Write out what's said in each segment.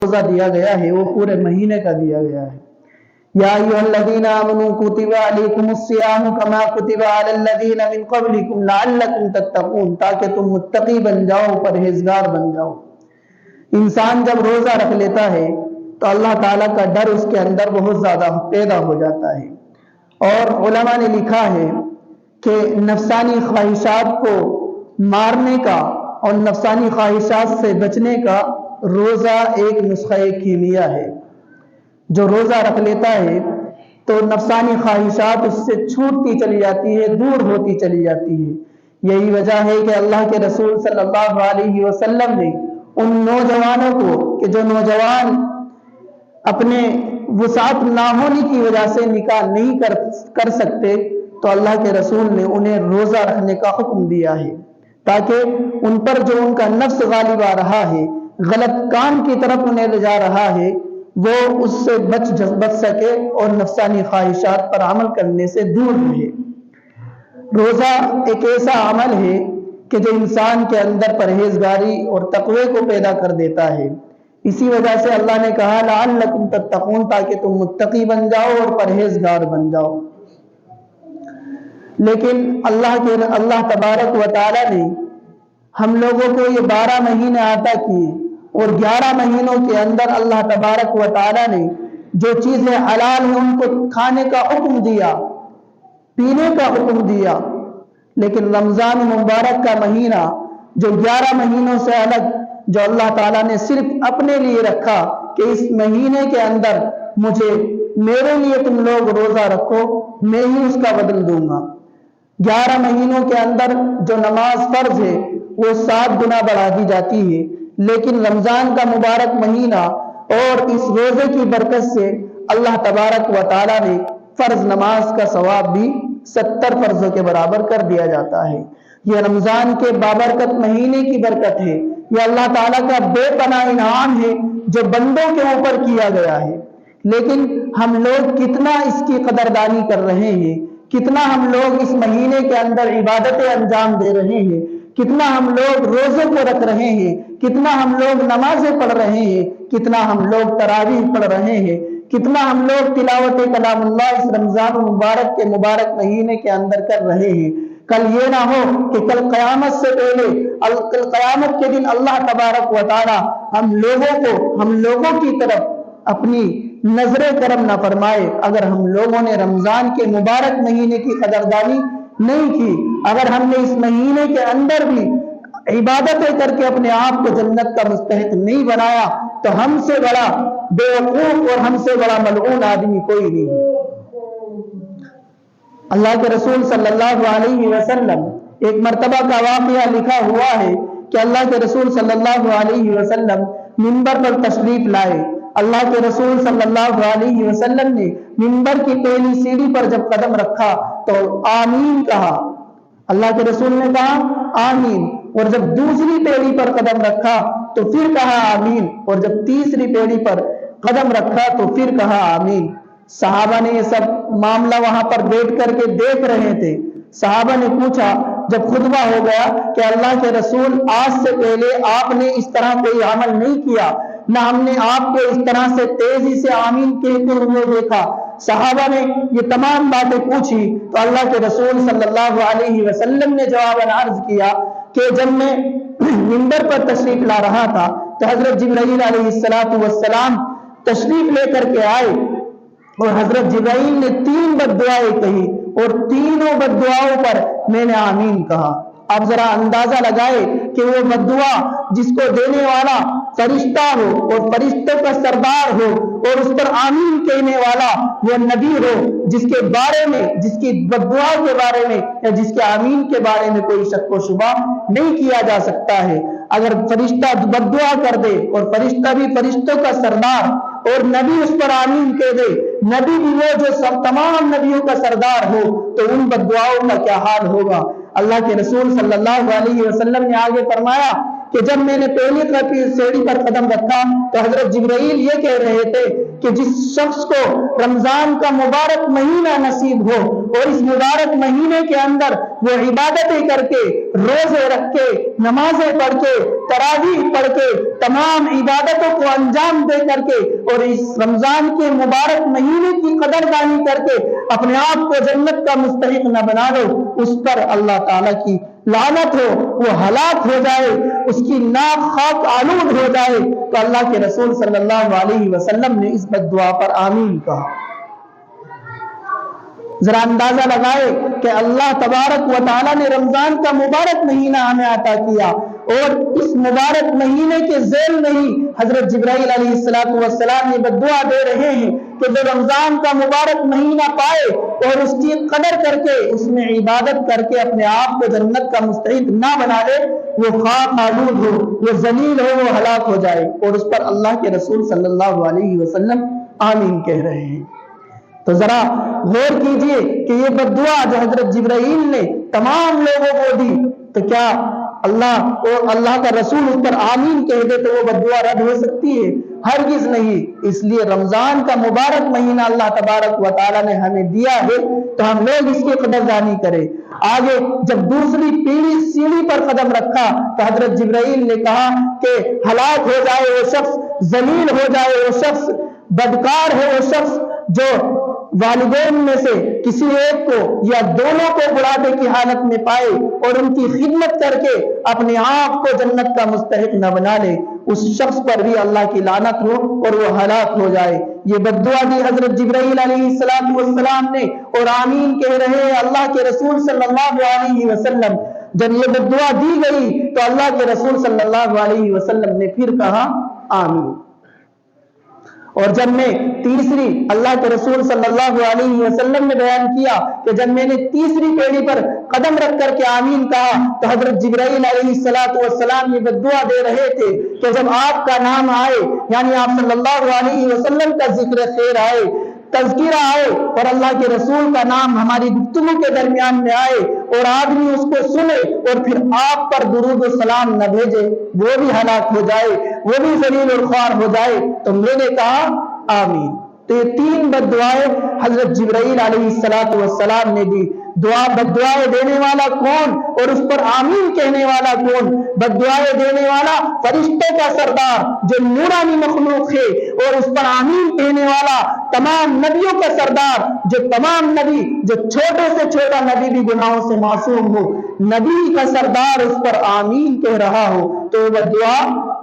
روزہ دیا گیا ہے وہ پورے مہینے کا دیا گیا ہے۔ یا ایھا الذین آمنوا کتب علیکم الصیام کما کتب علی الذین من قبلکم لعلکم تتقون، تاکہ تم متقی بن جاؤ، پرہیزگار بن جاؤ۔ انسان جب روزہ رکھ لیتا ہے تو اللہ تعالیٰ کا ڈر اس کے اندر بہت زیادہ پیدا ہو جاتا ہے۔ اور علماء نے لکھا ہے کہ نفسانی خواہشات کو مارنے کا اور نفسانی خواہشات سے بچنے کا روزہ ایک نسخہ کیمیا ہے۔ جو روزہ رکھ لیتا ہے تو نفسانی خواہشات اس سے چھوٹتی چلی جاتی ہے، دور ہوتی چلی جاتی ہے۔ یہی وجہ ہے کہ اللہ کے رسول صلی اللہ علیہ وسلم نے ان نوجوانوں کو کہ جو نوجوان اپنے وسعت نہ ہونے کی وجہ سے نکاح نہیں کر سکتے، تو اللہ کے رسول نے انہیں روزہ رکھنے کا حکم دیا ہے، تاکہ ان پر جو ان کا نفس غالب آ رہا ہے، غلط کام کی طرف انہیں لے جا رہا ہے، وہ اس سے بچ سکے اور نفسانی خواہشات پر عمل کرنے سے دور رہے۔ روزہ ایک ایسا عمل ہے کہ جو انسان کے اندر پرہیزگاری اور تقوی کو پیدا کر دیتا ہے۔ اسی وجہ سے اللہ نے کہا لعلکم تتقون، تاکہ تم متقی بن جاؤ اور پرہیزگار بن جاؤ۔ لیکن اللہ تبارک و تعالی نے ہم لوگوں کو یہ 12 مہینے عطا کیے، اور 11 مہینوں کے اندر اللہ تبارک و تعالی نے جو چیزیں حلال ہیں ان کو کھانے کا حکم دیا، پینے کا حکم دیا۔ لیکن رمضان مبارک کا مہینہ جو 11 مہینوں سے الگ، جو اللہ تعالیٰ نے صرف اپنے لیے رکھا کہ اس مہینے کے اندر میرے لیے تم لوگ روزہ رکھو، میں ہی اس کا بدل دوں گا۔ 11 مہینوں کے اندر جو نماز فرض ہے وہ 7 گنا بڑھا دی جاتی ہے، لیکن رمضان کا مبارک مہینہ اور اس روزے کی برکت سے اللہ تبارک و تعالیٰ نے فرض نماز کا ثواب بھی 70 فرضوں کے برابر کر دیا جاتا ہے۔ یہ رمضان کے بابرکت مہینے کی برکت ہے، یہ اللہ تعالیٰ کا بے پناہ انعام ہے جو بندوں کے اوپر کیا گیا ہے۔ لیکن ہم لوگ کتنا اس کی قدردانی کر رہے ہیں، کتنا ہم لوگ اس مہینے کے اندر عبادتیں انجام دے رہے ہیں، کتنا ہم لوگ روزے کو رکھ رہے ہیں، کتنا ہم لوگ نمازیں پڑھ رہے ہیں، کتنا ہم لوگ تراویح پڑھ رہے ہیں، کتنا ہم لوگ تلاوت کلام اللہ اس رمضان المبارک کے مبارک مہینے کے اندر کر رہے ہیں۔ کل یہ نہ ہو کہ کل قیامت سے پہلے، کل قیامت کے دن اللہ تبارک و تعالی ہم لوگوں کی طرف اپنی نظر کرم نہ فرمائے اگر ہم لوگوں نے رمضان کے مبارک مہینے کی قدردانی نہیں کی، اگر ہم نے اس مہینے کے اندر بھی عبادتیں کر کے اپنے آپ کو جنت کا مستحق نہیں بنایا، تو ہم سے بڑا بیوقوف اور ہم سے بڑا ملعون آدمی کوئی نہیں۔ اللہ کے رسول صلی اللہ علیہ وسلم، ایک مرتبہ کا واقعہ لکھا ہوا ہے کہ اللہ کے رسول صلی اللہ علیہ وسلم منبر پر تشریف لائے۔ اللہ کے رسول صلی اللہ علیہ وسلم نے منبر کی پہلی سیڑھی پر جب قدم رکھا تو آمین کہا۔ اللہ کے رسول نے کہا آمین، اور جب دوسری پیڑھی پر قدم رکھا تو پھر کہا آمین، اور جب تیسری پیڑھی پر قدم رکھا تو پھر کہا آمین۔ صحابہ نے یہ سب معاملہ وہاں پر بیٹھ کر کے دیکھ رہے تھے۔ صحابہ نے پوچھا جب خطبہ ہو گیا کہ اللہ کے رسول آج سے پہلے آپ نے اس طرح کوئی عمل نہیں کیا، نہ ہم نے آپ کو اس طرح سے تیزی سے آمین کہتے ہوئے دیکھا۔ صحابہ نے یہ تمام باتیں پوچھی تو اللہ کے رسول صلی اللہ علیہ وسلم نے جواباً عرض کیا کہ جب میں منبر پر تشریف لا رہا تھا تو حضرت جبرائیل علیہ السلام تشریف لے کر کے آئے، اور حضرت جبرائیل نے 3 بد دعائیں کہی، اور تینوں بد دعاؤں پر میں نے آمین کہا۔ آپ ذرا اندازہ لگائے کہ وہ بد دعا جس کو دینے والا فرشتہ ہو اور فرشتوں کا سردار ہو، اور اس پر آمین کہنے والا وہ نبی ہو جس کے بارے میں، جس کی بد دعا کے بارے میں یا جس کے آمین کے بارے میں کوئی شک و شبہ نہیں کیا جا سکتا ہے۔ اگر فرشتہ بد دعا کر دے اور فرشتہ بھی فرشتوں کا سردار اور نبی اس پر آمین کہہ دے، نبی بھی وہ جو تمام نبیوں کا سردار ہو، تو ان بد دعاؤں کا کیا حال ہوگا۔ اللہ کے رسول صلی اللہ علیہ وسلم نے آگے فرمایا کہ جب میں نے پہلی سیڑھی پر قدم رکھا تو حضرت جبرائیل یہ کہہ رہے تھے کہ جس شخص کو رمضان کا مبارک مہینہ نصیب ہو اور اس مبارک مہینے کے اندر وہ عبادتیں کر کے، روزے رکھ کے، نمازیں پڑھ کے، تراویح پڑھ کے، تمام عبادتوں کو انجام دے کر کے اور اس رمضان کے مبارک مہینے کی قدردانی کر کے اپنے آپ کو جنت کا مستحق نہ بنا لو، اس پر اللہ تعالیٰ کی لعنت ہو، وہ ہلاک ہو جائے، اس کی ناک خاک آلود ہو جائے۔ تو اللہ کے رسول صلی اللہ علیہ وسلم نے اس بد دعا پر آمین کہا۔ ذرا اندازہ لگائے کہ اللہ تبارک و تعالیٰ نے رمضان کا مبارک مہینہ ہمیں عطا کیا اور اس مبارک مہینے کے ذیل میں ہی حضرت جبرائیل علیہ السلام یہ بد دعا دے رہے ہیں کہ جو رمضان کا مبارک مہینہ پائے اور اس کی قدر کر کے، اس میں عبادت کر کے اپنے آپ کو جنت کا مستحق نہ بنا لے، وہ خاک آلود ہو، وہ ذلیل ہو، وہ ہلاک ہو جائے۔ اور اس پر اللہ کے رسول صلی اللہ علیہ وسلم آمین کہہ رہے ہیں۔ تو ذرا غور کیجئے کہ یہ بد دعا جو حضرت جبرائیل نے تمام لوگوں کو دی، تو کیا اللہ اور اللہ کا رسول اس پر آمین کہہ دے تو وہ بد دعا رد ہو سکتی ہے؟ ہرگز نہیں۔ اس لیے رمضان کا مبارک مہینہ اللہ تبارک و تعالیٰ نے ہمیں دیا ہے تو ہم لوگ اس کی قدردانی کریں۔ آگے جب دوسری سیڑھی پر قدم رکھا تو حضرت جبرائیل نے کہا کہ ہلاک ہو جائے وہ شخص، ذلیل ہو جائے وہ شخص، بدکار ہے وہ شخص جو والدین میں سے کسی ایک کو یا دونوں کو بڑھاپے کی حالت میں پائے اور ان کی خدمت کر کے اپنے آپ کو جنت کا مستحق نہ بنا لے، اس شخص پر بھی اللہ کی لعنت ہو اور وہ ہلاک ہو جائے۔ یہ بد دعا دی حضرت جبرائیل علیہ السلام نے اور آمین کہہ رہے ہیں اللہ کے رسول صلی اللہ علیہ وسلم۔ جب یہ بد دعا دی گئی تو اللہ کے رسول صلی اللہ علیہ وسلم نے پھر کہا آمین۔ اور جب میں تیسری، اللہ کے رسول صلی اللہ علیہ وسلم نے بیان کیا کہ جب میں نے تیسری پیڑھی پر قدم رکھ کر کے آمین کہا تو حضرت جبرائیل علیہ السلام یہ بد دعا دے رہے تھے کہ جب آپ کا نام آئے، یعنی آپ صلی اللہ علیہ وسلم کا ذکر خیر آئے، تذکرہ آئے اور اللہ کے رسول کا نام ہماری گفتگو کے درمیان میں آئے اور آدمی اس کو سنے اور پھر آپ پر درود و سلام نہ بھیجے، وہ بھی ہلاک ہو جائے، وہ بھی ذلیل اور خوار ہو جائے، تو میں نے کہا آمین۔ تو یہ تین بد دعائیں حضرت جبرائیل علیہ السلام نے دی۔ بد دعائیں دینے والا کون اور اس پر آمین کہنے والا کون؟ بد دعائیں دینے والا فرشتوں کا سردار جو نورانی مخلوق ہے، اور اس پر آمین کہنے والا تمام نبیوں کا سردار جو تمام نبی، جو چھوٹے سے چھوٹا نبی بھی گناہوں سے معصوم ہو، نبی کا سردار اس پر آمین کہہ رہا ہو تو بد دعا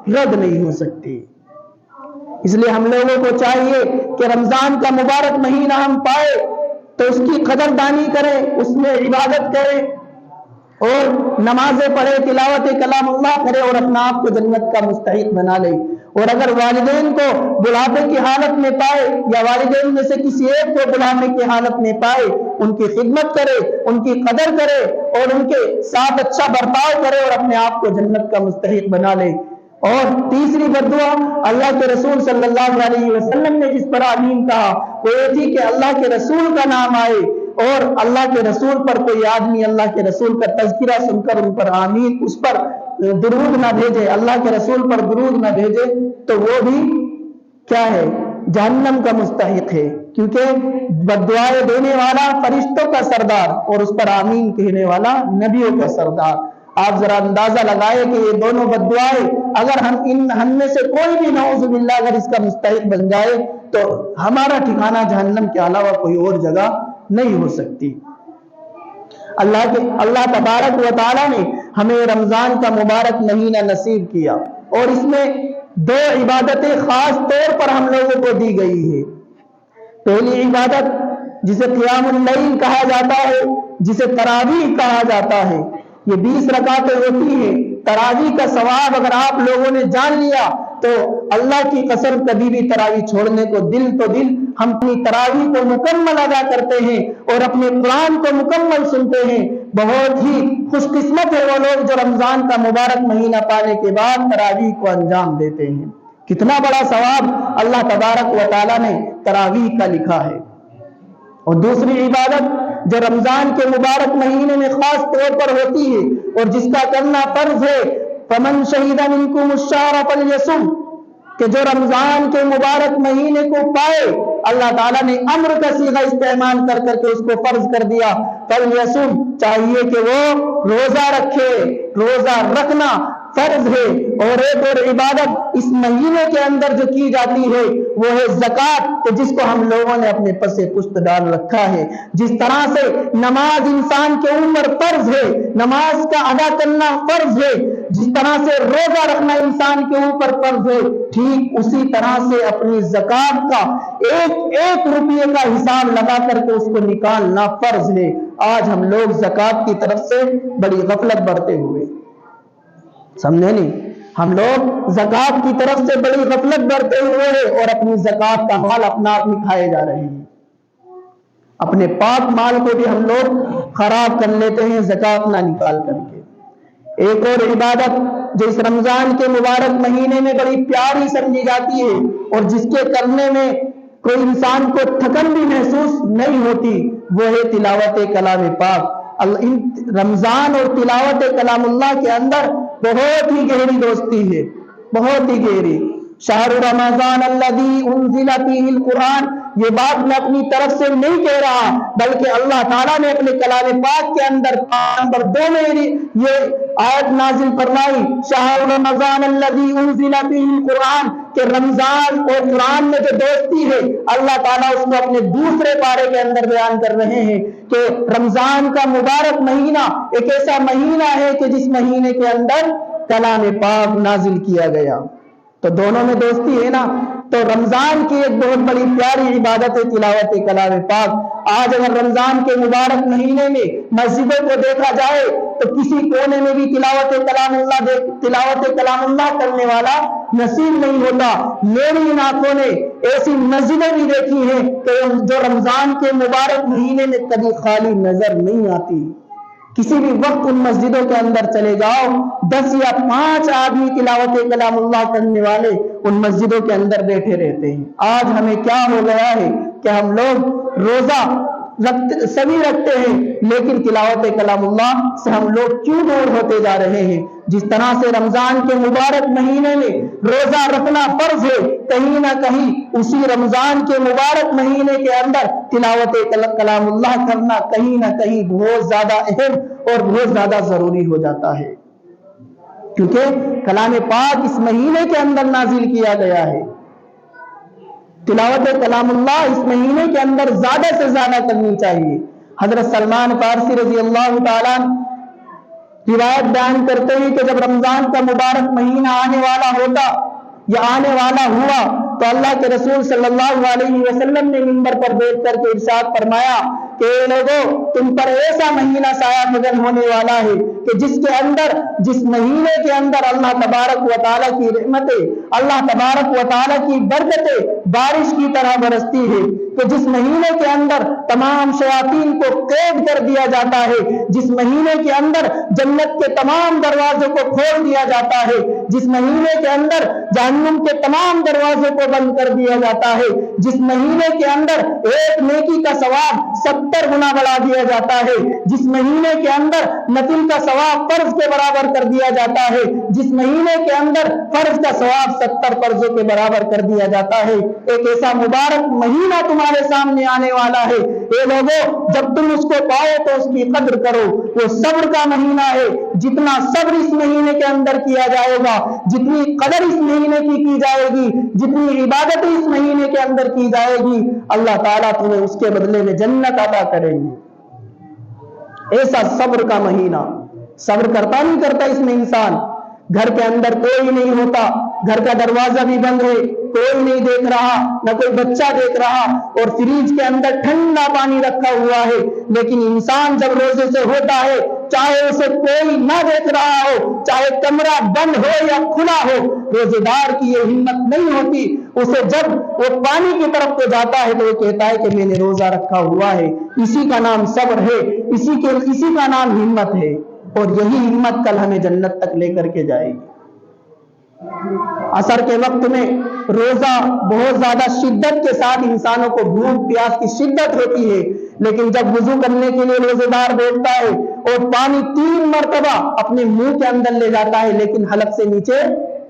رد نہیں ہو سکتی۔ اس لیے ہم لوگوں کو چاہیے کہ رمضان کا مبارک مہینہ ہم پائے تو اس کی قدردانی کریں، اس میں عبادت کریں اور نمازیں پڑھے، تلاوت کلام اللہ کرے اور اپنا آپ کو جنت کا مستحق بنا لے۔ اور اگر والدین کو بڑھاپے کی حالت میں پائے یا والدین میں سے کسی ایک کو بڑھاپے کی حالت میں پائے، ان کی خدمت کرے، ان کی قدر کرے اور ان کے ساتھ اچھا برتاؤ کرے اور اپنے آپ کو جنت کا مستحق بنا لے۔ اور تیسری بد دعا اللہ کے رسول صلی اللہ علیہ وسلم نے جس پر آمین کہا وہ یہ تھی کہ اللہ کے رسول کا نام آئے اور اللہ کے رسول پر کوئی آدمی اللہ کے رسول کا تذکرہ سن کر ان پر آمین، اس پر درود نہ بھیجے، اللہ کے رسول پر درود نہ بھیجے، تو وہ بھی کیا ہے؟ جہنم کا مستحق ہے، کیونکہ بد دعائیں دینے والا فرشتوں کا سردار اور اس پر آمین کہنے والا نبیوں کا سردار۔ آپ ذرا اندازہ لگائے کہ یہ دونوں بد دعائیں اگر ہم میں سے کوئی بھی نعوذ باللہ اگر اس کا مستحق بن جائے تو ہمارا ٹھکانہ جہنم کے علاوہ کوئی اور جگہ نہیں ہو سکتی۔ اللہ تبارک و تعالیٰ نے ہمیں رمضان کا مبارک مہینہ نصیب کیا اور اس میں دو عبادتیں خاص طور پر ہم لوگوں کو دی گئی ہے۔ پہلی عبادت جسے قیام اللیل کہا جاتا ہے، جسے تراویح کہا جاتا ہے، یہ 20 رکعتیں ہوتی ہیں۔ تراویح کا ثواب اگر آپ لوگوں نے جان لیا تو اللہ کی قسم کبھی بھی تراویح چھوڑنے کو دل تو دل، ہم اپنی تراویح کو مکمل ادا کرتے ہیں اور اپنے قرآن کو مکمل سنتے ہیں۔ بہت ہی خوش قسمت ہے وہ لوگ جو رمضان کا مبارک مہینہ پانے کے بعد تراویح کو انجام دیتے ہیں۔ کتنا بڑا ثواب اللہ تبارک و تعالیٰ نے تراویح کا لکھا ہے۔ اور دوسری عبادت جو رمضان کے مبارک مہینے میں خاص طور پر ہوتی ہے اور جس کا کرنا فرض ہے، فَمَنْ شَهِدَ مِنْكُمُ الشَّهْرَ فَلْيَصُمْ، کہ جو رمضان کے مبارک مہینے کو پائے، اللہ تعالیٰ نے امر کا صیغہ استعمال کر کر کے اس کو فرض کر دیا۔ فَلْيَصُمْ، چاہیے کہ وہ روزہ رکھے، روزہ رکھنا فرض ہے۔ اور ایک اور عبادت اس مہینے کے اندر جو کی جاتی ہے وہ ہے زکوٰۃ، کہ جس کو ہم لوگوں نے اپنے پس پشت ڈال رکھا ہے۔ جس طرح سے نماز انسان کے اوپر فرض ہے، نماز کا ادا کرنا فرض ہے، جس طرح سے روزہ رکھنا انسان کے اوپر فرض ہے، ٹھیک اسی طرح سے اپنی زکوٰۃ کا ایک روپیے کا حساب لگا کر کے اس کو نکالنا فرض ہے۔ آج ہم لوگ زکوٰۃ کی طرف سے بڑی غفلت برتے ہوئے، سمجھے نہیں، ہم لوگ زکوٰۃ کی طرف سے بڑی غفلت برتے ہوئے ہیں اور اپنی زکوٰۃ کا مال اپنا آپ میں کھائے جا رہے ہیں۔ اپنے پاک مال کو بھی ہم لوگ خراب کر لیتے ہیں زکوٰۃ نہ نکال کر کے۔ ایک اور عبادت جو اس رمضان کے مبارک مہینے میں بڑی پیاری سمجھی جاتی ہے اور جس کے کرنے میں کوئی انسان کو تھکن بھی محسوس نہیں ہوتی، وہ ہے تلاوت کلام پاک۔ رمضان اور تلاوت کلام اللہ کے اندر بہت ہی گہری دوستی ہے، بہت ہی گہری۔ شہر رمضان الذی انزل فیہ القرآن، یہ بات میں اپنی طرف سے نہیں کہہ رہا بلکہ اللہ تعالیٰ نے اپنے کلام پاک کے اندر نمبر 2 میں یہ آیت نازل فرمائی، شہر رمضان الذی انزل فیہ القرآن، کہ رمضان اور قرآن میں جو دوستی ہے اللہ تعالیٰ اس کو اپنے دوسرے پارے کے اندر بیان کر رہے ہیں کہ رمضان کا مبارک مہینہ ایک ایسا مہینہ ہے کہ جس مہینے کے اندر کلام پاک نازل کیا گیا۔ تو دونوں میں دوستی ہے نا۔ تو رمضان کی ایک بہت بڑی پیاری عبادت ہے تلاوت کلام پاک۔ آج اگر رمضان کے مبارک مہینے میں مسجدوں کو دیکھا جائے تو کسی کونے میں بھی تلاوت کلام اللہ کرنے والا نصیب نہیں ہوتا۔ میری ان آنکھوں نے ایسی مسجدیں بھی دیکھی ہیں کہ جو رمضان کے مبارک مہینے میں کبھی خالی نظر نہیں آتی۔ کسی بھی وقت ان مسجدوں کے اندر چلے جاؤ، 10 یا 5 آدمی تلاوت کلام اللہ کرنے والے ان مسجدوں کے اندر بیٹھے رہتے ہیں۔ آج ہمیں کیا ہو گیا ہے کہ ہم لوگ روزہ سبھی رکھتے ہیں لیکن تلاوت کلام اللہ سے ہم لوگ کیوں دور ہوتے جا رہے ہیں؟ جس طرح سے رمضان کے مبارک مہینے میں روزہ رکھنا فرض ہے، کہیں نہ کہیں اسی رمضان کے مبارک مہینے کے اندر تلاوت کلام اللہ کرنا کہیں نہ کہیں بہت زیادہ اہم اور بہت زیادہ ضروری ہو جاتا ہے، کیونکہ کلام پاک اس مہینے کے اندر نازل کیا گیا ہے۔ تلاوت کلام اللہ اس مہینے کے اندر زیادہ سے زیادہ کرنی چاہیے۔ حضرت سلمان فارسی رضی اللہ تعالیٰ روایت بیان کرتے ہیں کہ جب رمضان کا مبارک مہینہ آنے والا ہوتا یا آنے والا ہوا تو اللہ کے رسول صلی اللہ علیہ وسلم نے منبر پر بیٹھ کر کے ارشاد فرمایا کہ اے لوگوں، تم پر ایسا مہینہ سایہ فگن ہونے والا ہے کہ جس مہینے کے اندر اللہ تبارک و تعالیٰ کی رحمتیں، اللہ تبارک و تعالیٰ کی برکتیں بارش کی طرح برستی ہے، کہ جس مہینے کے اندر تمام شیاطین کو قید کر دیا جاتا ہے، جس مہینے کے اندر جنت کے تمام دروازوں کو کھول دیا جاتا ہے، جس مہینے کے اندر جہنم کے تمام دروازوں کو بند کر دیا جاتا ہے، جس مہینے کے اندر ایک نیکی کا ثواب 70 گنا بڑھا دیا جاتا ہے، جس مہینے کے اندر نفل کا ثواب فرض کے برابر کر دیا جاتا ہے، جس مہینے کے اندر فرض کا ثواب 70 فرضوں کے برابر کر دیا جاتا ہے، ایک ایسا مبارک مہینہ تمہارے سامنے آنے والا ہے۔ اے لوگوں، جب تم اس کو پاؤ تو اس کی قدر کرو، وہ صبر کا مہینہ ہے، جتنا صبر اس مہینے کے اندر کیا جائے گا، جتنی قدر اس مہینے کی جائے گی، جتنی عبادت اس مہینے کے اندر کی جائے گی، اللہ تعالیٰ تمہیں اس کے بدلے میں جنت عطا کرے گی۔ ایسا صبر کا مہینہ، صبر کرتا نہیں کرتا اس میں انسان، گھر کے اندر کوئی نہیں ہوتا، گھر کا دروازہ بھی بند ہے، کوئی نہیں دیکھ رہا، نہ کوئی بچہ دیکھ رہا، اور فریج کے اندر ٹھنڈا پانی رکھا ہوا ہے، لیکن انسان جب روزے سے ہوتا ہے، چاہے اسے کوئی نہ دیکھ رہا ہو، چاہے کمرہ بند ہو یا کھلا ہو، روزے دار کی یہ ہمت نہیں ہوتی، اسے جب وہ پانی کی طرف کو جاتا ہے تو وہ کہتا ہے کہ میں نے روزہ رکھا ہوا ہے۔ اسی کا نام صبر ہے، اسی کا نام ہمت ہے، اور یہی ہمت کل ہمیں جنت تک لے کر کے جائے گی۔ عصر کے وقت میں روزہ بہت زیادہ شدت کے ساتھ انسانوں کو بھوک پیاس کی شدت ہوتی ہے، لیکن جب وضو کرنے کے لیے روزے دار بیٹھتا ہے اور پانی 3 مرتبہ اپنے منہ کے اندر لے جاتا ہے لیکن حلق سے نیچے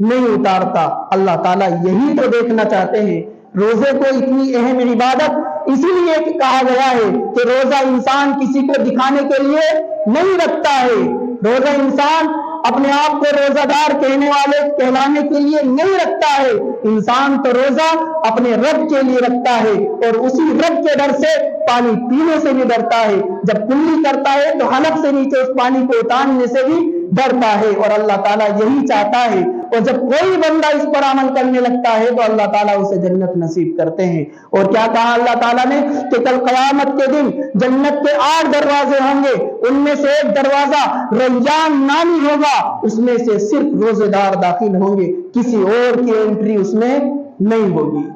نہیں اتارتا۔ اللہ تعالیٰ یہی تو دیکھنا چاہتے ہیں۔ روزے کو اتنی اہم عبادت اسی لیے کہا گیا ہے کہ روزہ انسان کسی کو دکھانے کے لیے نہیں رکھتا ہے، روزہ انسان اپنے آپ کو روزہ دار کہلانے کے لیے نہیں رکھتا ہے، انسان تو روزہ اپنے رب کے لیے رکھتا ہے، اور اسی رب کے ڈر سے پانی پینے سے بھی ڈرتا ہے، جب کلی کرتا ہے تو حلق سے نیچے اس پانی کو اتارنے سے بھی ڈرتا ہے، اور اللہ تعالیٰ یہی چاہتا ہے۔ اور جب کوئی بندہ اس پر عمل کرنے لگتا ہے تو اللہ تعالیٰ اسے جنت نصیب کرتے ہیں۔ اور کیا کہا اللہ تعالیٰ نے کہ کل قیامت کے دن جنت کے 8 دروازے ہوں گے، ان میں سے ایک دروازہ ریان نامی ہوگا، اس میں سے صرف روزے دار داخل ہوں گے، کسی اور کی انٹری اس میں نہیں ہوگی۔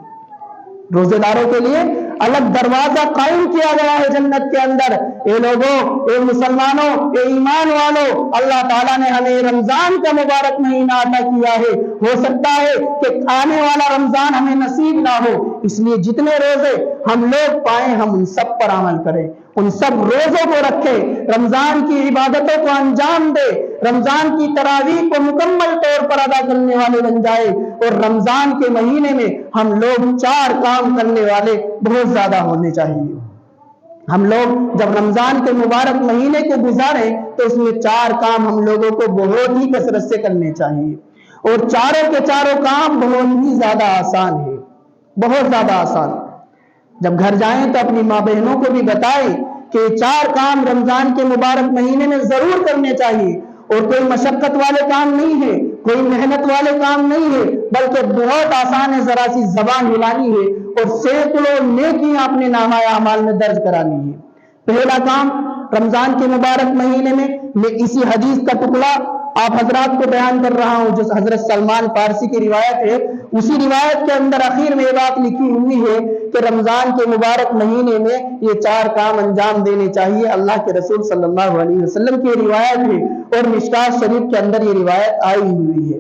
روزے داروں کے لیے الگ دروازہ قائم کیا گیا ہے جنت کے اندر۔ اے لوگوں، اے مسلمانوں، اے ایمان والوں، اللہ تعالیٰ نے ہمیں رمضان کا مبارک مہینہ عطا کیا ہے، ہو سکتا ہے کہ آنے والا رمضان ہمیں نصیب نہ ہو، اس لیے جتنے روزے ہم لوگ پائیں ہم ان سب پر عمل کریں، ان سب روزوں کو رکھیں، رمضان کی عبادتوں کو انجام دے، رمضان کی تراویح کو مکمل طور پر ادا کرنے والے بن جائے، اور رمضان کے مہینے میں ہم لوگ 4 کام کرنے والے بہت زیادہ ہونے چاہیے۔ ہم لوگ جب رمضان کے مبارک مہینے کو گزاریں تو اس میں 4 کام ہم لوگوں کو بہت ہی کثرت سے کرنے چاہیے، اور چاروں کے چاروں کام بہت ہی زیادہ آسان ہے، بہت زیادہ آسان۔ جب گھر جائیں تو اپنی ماں بہنوں کو بھی بتائیں کہ 4 کام رمضان کے مبارک مہینے میں ضرور کرنے چاہیے، اور کوئی مشقت والے کام نہیں ہے، کوئی محنت والے کام نہیں ہے، بلکہ بہت آسان ہے، ذرا سی زبان ہلانی ہے اور سینکڑوں نیکیاں اپنے نامہ اعمال میں درج کرانی ہے۔ پہلا کام رمضان کے مبارک مہینے میں اسی حدیث کا ٹکڑا آپ حضرات کو بیان کر رہا ہوں جو حضرت سلمان فارسی کی روایت ہے، اسی روایت کے اندر اخیر میں یہ بات لکھی ہوئی ہے کہ رمضان کے مبارک مہینے میں یہ 4 کام انجام دینے چاہیے، اللہ کے رسول صلی اللہ علیہ وسلم کی روایت ہے، اور مشکات شریف کے اندر یہ روایت آئی ہوئی ہے۔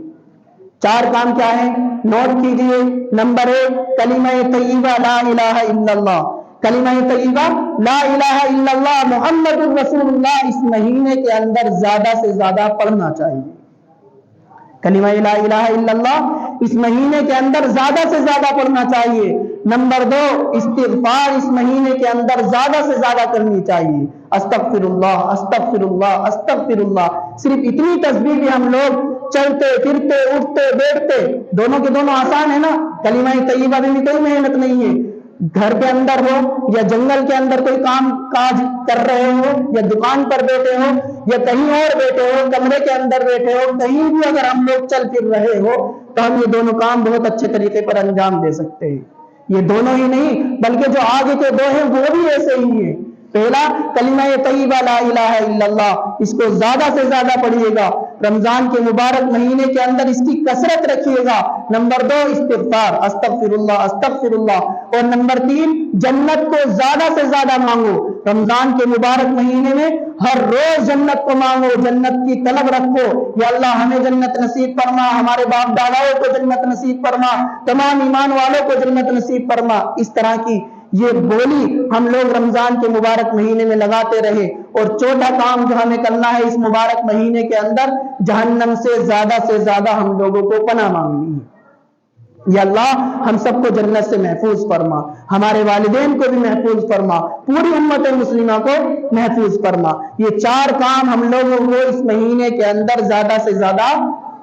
4 کام کیا ہیں؟ نوٹ کیجئے۔ نمبر 1 کلمہ طیبہ لا الہ الا اللہ، کلمہ طیبہ لا الہ الا اللہ محمد الرسول اللہ اس مہینے کے اندر زیادہ سے زیادہ پڑھنا چاہیے۔ کلمہ لا الہ الا اللہ اس مہینے کے اندر زیادہ سے زیادہ پڑھنا چاہیے۔ نمبر 2 استغفار اس مہینے کے اندر زیادہ سے زیادہ کرنی چاہیے، استغفر اللہ استغفر اللہ استغفر اللہ۔ صرف اتنی تسبیح بھی ہم لوگ چلتے پھرتے اٹھتے بیٹھتے دونوں کے دونوں آسان ہے نا، کلمہ طیبہ میں بھی کوئی محنت نہیں ہے، گھر کے اندر ہو یا جنگل کے اندر کوئی کام کاج کر رہے ہو یا دکان پر بیٹھے ہو یا کہیں اور بیٹھے ہو، کمرے کے اندر بیٹھے ہو، کہیں بھی اگر ہم لوگ چل پھر رہے ہو تو ہم یہ دونوں کام بہت اچھے طریقے پر انجام دے سکتے ہیں۔ یہ دونوں ہی نہیں بلکہ جو آگے کے 2 ہیں وہ بھی ایسے ہی ہیں۔ پہلا کلمہ طیبہ لا الہ الا اللہ، اس کو زیادہ سے زیادہ پڑھیے گا، رمضان کے مبارک مہینے کے اندر اس کی کثرت رکھیے گا۔ نمبر 2 استغفار استغفر اللہ استغفر اللہ، اور نمبر 3 جنت کو زیادہ سے زیادہ مانگو۔ رمضان کے مبارک مہینے میں ہر روز جنت کو مانگو، جنت کی طلب رکھو، یا اللہ ہمیں جنت نصیب فرما، ہمارے باپ داداؤں کو جنت نصیب فرما، تمام ایمان والوں کو جنت نصیب فرما۔ اس طرح کی یہ بولی ہم لوگ رمضان کے مبارک مہینے میں لگاتے رہے۔ اور چوتھا کام جو ہمیں کرنا ہے اس مبارک مہینے کے اندر، جہنم سے زیادہ ہم لوگوں کو پناہ مانگنی ہے۔ یا اللہ ہم سب کو جنت سے محفوظ فرما، ہمارے والدین کو بھی محفوظ فرما، پوری امت مسلمہ کو محفوظ فرما۔ یہ 4 کام ہم لوگوں کو اس مہینے کے اندر زیادہ سے زیادہ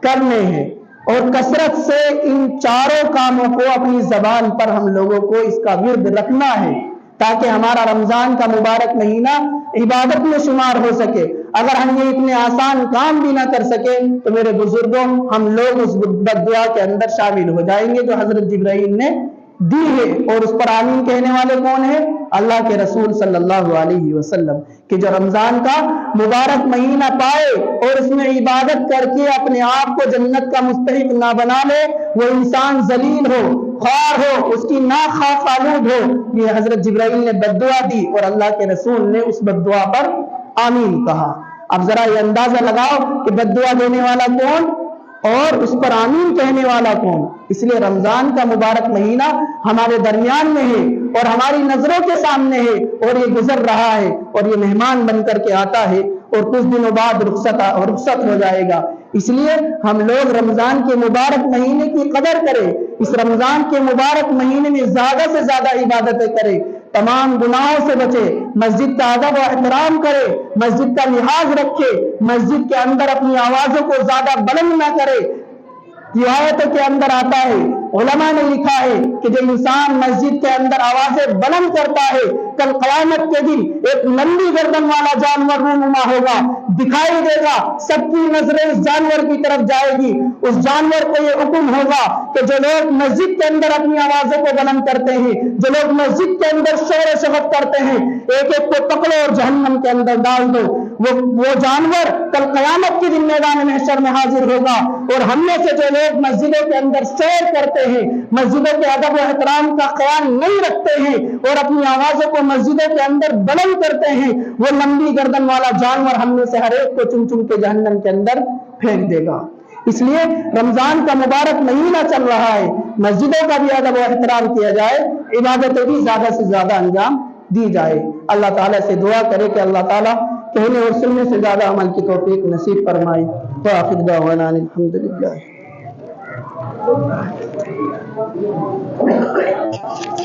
کرنے ہیں، اور کثرت سے ان 4 کاموں کو اپنی زبان پر ہم لوگوں کو اس کا ورد رکھنا ہے، تاکہ ہمارا رمضان کا مبارک مہینہ عبادت میں شمار ہو سکے۔ اگر ہم یہ اتنے آسان کام بھی نہ کر سکے تو میرے بزرگوں ہم لوگ اس بد دعا کے اندر شامل ہو جائیں گے جو حضرت جبرائیل نے دی ہے، اور اس پر آمین کہنے والے کون ہیں؟ اللہ کے رسول صلی اللہ علیہ وسلم، کہ جو رمضان کا مبارک مہینہ پائے اور اس میں عبادت کر کے اپنے آپ کو جنت کا مستحق نہ بنا لے، وہ انسان ذلیل ہو، خوار ہو، اس کی ناخواہ آلود ہو۔ یہ حضرت جبرائیل نے بد دعا دی اور اللہ کے رسول نے اس بد دعا پر آمین کہا۔ اب ذرا یہ اندازہ لگاؤ کہ بد دعا دینے والا کون؟ اور اس پر آمین کہنے والا کون؟ اس لیے رمضان کا مبارک مہینہ ہمارے درمیان میں ہے اور ہماری نظروں کے سامنے ہے اور یہ گزر رہا ہے اور یہ مہمان بن کر کے آتا ہے اور کچھ دنوں بعد رخصت ہو جائے گا۔ اس لیے ہم لوگ رمضان کے مبارک مہینے کی قدر کریں، اس رمضان کے مبارک مہینے میں زیادہ سے زیادہ عبادتیں کریں، تمام گناہوں سے بچے، مسجد کا ادب و احترام کرے، مسجد کا لحاظ رکھے، مسجد کے اندر اپنی آوازوں کو زیادہ بلند نہ کرے۔ روایتوں کے اندر آتا ہے، علماء نے لکھا ہے کہ جو انسان مسجد کے اندر آوازیں بلند کرتا ہے کل قیامت کے دن ایک لمبی گردن والا جانور رونما ہوگا، دکھائی دے گا، سب کی نظریں اس جانور کی طرف جائے گی۔ اس جانور کو یہ حکم ہوگا کہ جو لوگ مسجد کے اندر اپنی آوازوں کو بلند کرتے ہیں، جو لوگ مسجد کے اندر شور و شبت کرتے ہیں، ایک ایک کو پکڑو اور جہنم کے اندر ڈال دو۔ وہ جانور کل قیامت کے دن میدان محشر میں حاضر ہوگا، اور ہم میں سے جو لوگ مسجدوں کے اندر سیر کرتے ہیں، مسجدوں کے ادب و احترام کا خیال نہیں رکھتے ہیں اور اپنی آوازوں کو مسجدوں کے اندر بلند کرتے ہیں، وہ لمبی گردن والا جانور ہم میں سے ہر ایک کو چن چن کے جہنم کے اندر پھینک دے گا۔ اس لیے رمضان کا مبارک مہینہ چل رہا ہے، مسجدوں کا بھی ادب و احترام کیا جائے، عبادتیں بھی زیادہ سے زیادہ انجام دی جائے۔ اللہ تعالیٰ سے دعا کرے کہ اللہ تعالیٰ کہنے اور سننے سے زیادہ عمل کی توفیق نصیب فرمائے۔ وآخر دعوانا الحمدللہ۔